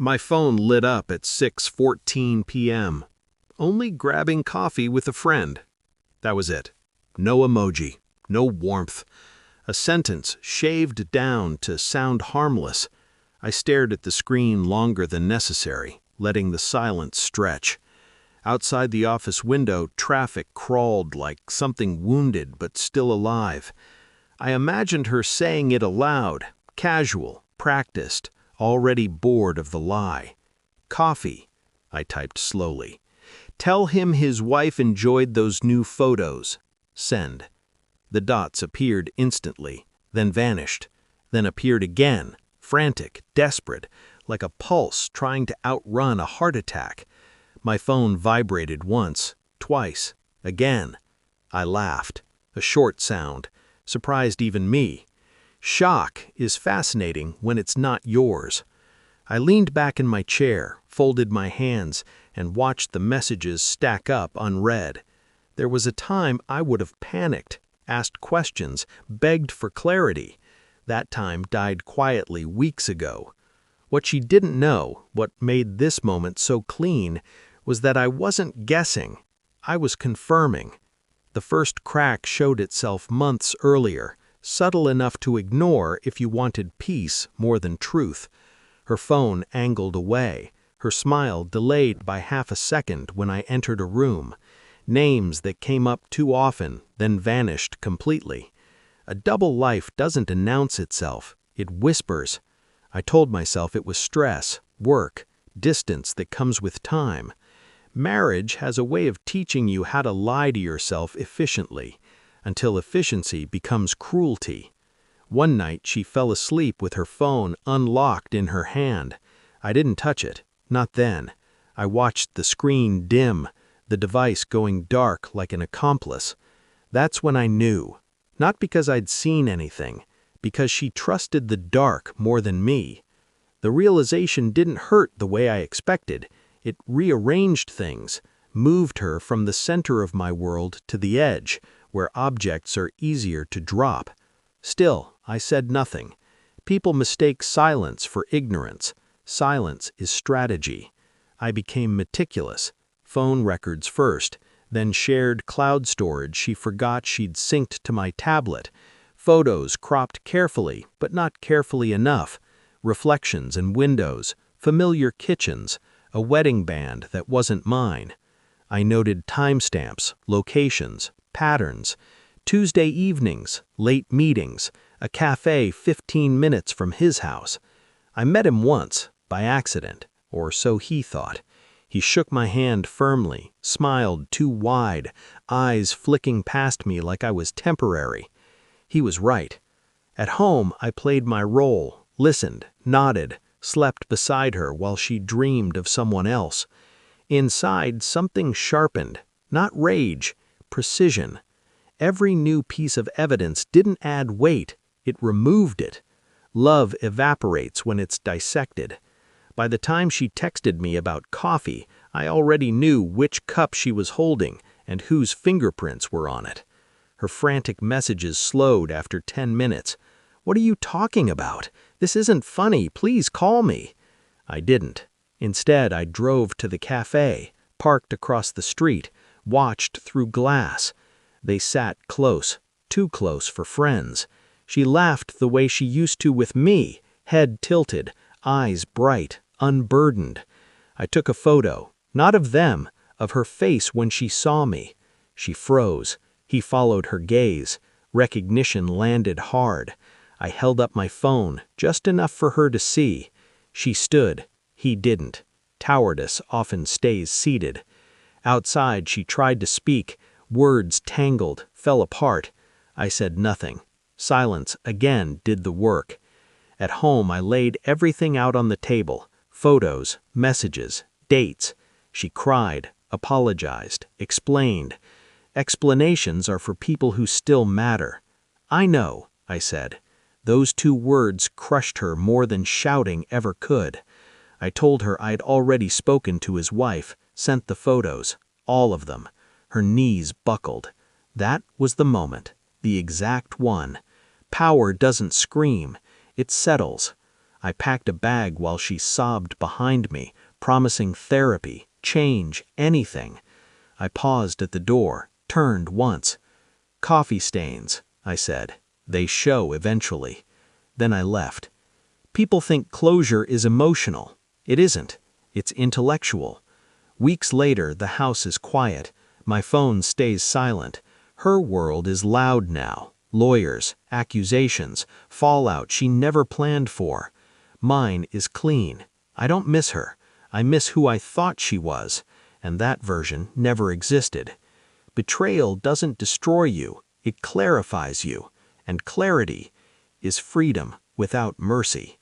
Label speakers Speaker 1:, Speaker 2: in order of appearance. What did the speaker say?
Speaker 1: My phone lit up at 6:14 p.m. Only grabbing coffee with a friend. That was it. No emoji, no warmth. A sentence shaved down to sound harmless. I stared at the screen longer than necessary, letting the silence stretch. Outside the office window, traffic crawled like something wounded but still alive. I imagined her saying it aloud, casual, practiced, already bored of the lie. Coffee, I typed slowly. Tell him his wife enjoyed those new photos. Send. The dots appeared instantly, then vanished, then appeared again, frantic, desperate, like a pulse trying to outrun a heart attack. My phone vibrated once, twice, again. I laughed. A short sound. Surprised even me. Shock is fascinating when it's not yours. I leaned back in my chair, folded my hands, and watched the messages stack up unread. There was a time I would have panicked, asked questions, begged for clarity. That time died quietly weeks ago. What she didn't know, what made this moment so clean, was that I wasn't guessing. I was confirming. The first crack showed itself months earlier, subtle enough to ignore if you wanted peace more than truth. Her phone angled away, her smile delayed by half a second when I entered a room. Names that came up too often, then vanished completely. A double life doesn't announce itself, it whispers. I told myself it was stress, work, distance that comes with time. Marriage has a way of teaching you how to lie to yourself efficiently, until efficiency becomes cruelty. One night she fell asleep with her phone unlocked in her hand. I didn't touch it, not then. I watched the screen dim, the device going dark like an accomplice. That's when I knew. Not because I'd seen anything, because she trusted the dark more than me. The realization didn't hurt the way I expected. It rearranged things, moved her from the center of my world to the edge, where objects are easier to drop. Still, I said nothing. People mistake silence for ignorance. Silence is strategy. I became meticulous. Phone records first, then shared cloud storage she forgot she'd synced to my tablet. Photos cropped carefully, but not carefully enough. Reflections and windows, familiar kitchens, a wedding band that wasn't mine. I noted timestamps, locations, patterns. Tuesday evenings, late meetings, a cafe 15 minutes from his house. I met him once, by accident, or so he thought. He shook my hand firmly, smiled too wide, eyes flicking past me like I was temporary. He was right. At home, I played my role, listened, nodded, slept beside her while she dreamed of someone else. Inside, something sharpened, not rage, precision. Every new piece of evidence didn't add weight, it removed it. Love evaporates when it's dissected. By the time she texted me about coffee, I already knew which cup she was holding and whose fingerprints were on it. Her frantic messages slowed after 10 minutes. "What are you talking about? This isn't funny, please call me." I didn't. Instead, I drove to the cafe, parked across the street, watched through glass. They sat close, too close for friends. She laughed the way she used to with me, head tilted, eyes bright, unburdened. I took a photo, not of them, of her face when she saw me. She froze. He followed her gaze. Recognition landed hard. I held up my phone, just enough for her to see. She stood. He didn't. Cowardice often stays seated. Outside, she tried to speak. Words tangled, fell apart. I said nothing. Silence again did the work. At home, I laid everything out on the table. Photos, messages, dates. She cried, apologized, explained. Explanations are for people who still matter. "I know," I said. Those 2 words crushed her more than shouting ever could. I told her I'd already spoken to his wife, sent the photos, all of them. Her knees buckled. That was the moment, the exact one. Power doesn't scream, it settles. I packed a bag while she sobbed behind me, promising therapy, change, anything. I paused at the door, turned once. "Coffee stains," I said. "They show eventually." Then I left. People think closure is emotional. It isn't. It's intellectual. Weeks later, the house is quiet. My phone stays silent. Her world is loud now. Lawyers, accusations, fallout she never planned for. Mine is clean. I don't miss her. I miss who I thought she was, and that version never existed. Betrayal doesn't destroy you, it clarifies you, and clarity is freedom without mercy.